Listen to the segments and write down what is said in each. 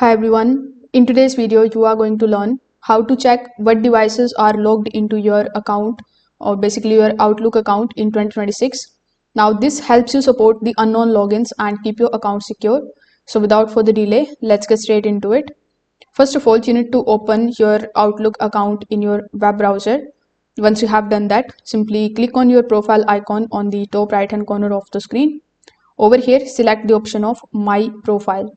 Hi everyone. In today's video, you are going to learn how to check what devices are logged into your account or basically your Outlook account in 2026. Now this helps you support the unknown logins and keep your account secure. So without further delay, let's get straight into it. First of all, you need to open your Outlook account in your web browser. Once you have done that, simply click on your profile icon on the top right hand corner of the screen. Over here, select the option of My Profile.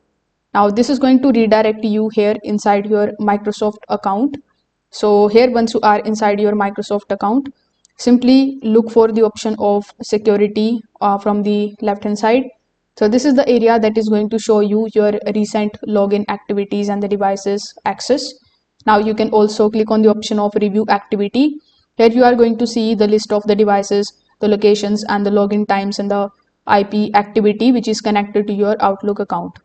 Now this is going to redirect you here inside your Microsoft account. So here, once you are inside your Microsoft account, simply look for the option of security from the left hand side. So this is the area that is going to show you your recent login activities and the devices access. Now you can also click on the option of review activity. Here you are going to see the list of the devices, the locations and the login times and the IP activity which is connected to your Outlook account.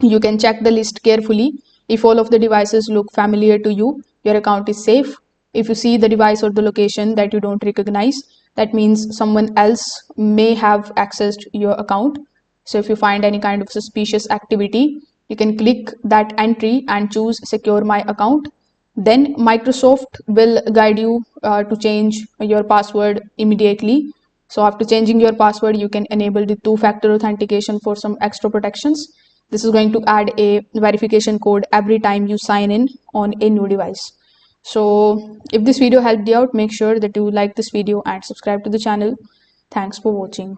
You can check the list carefully. If all of the devices look familiar to you, your account is safe. If you see the device or the location that you don't recognize, that means someone else may have accessed your account. So if you find any kind of suspicious activity, you can click that entry and choose secure my account. Then Microsoft will guide you to change your password immediately. So after changing your password, you can enable the two-factor authentication for some extra protections. This is going to add a verification code every time you sign in on a new device. So if this video helped you out, make sure that you like this video and subscribe to the channel. Thanks for watching.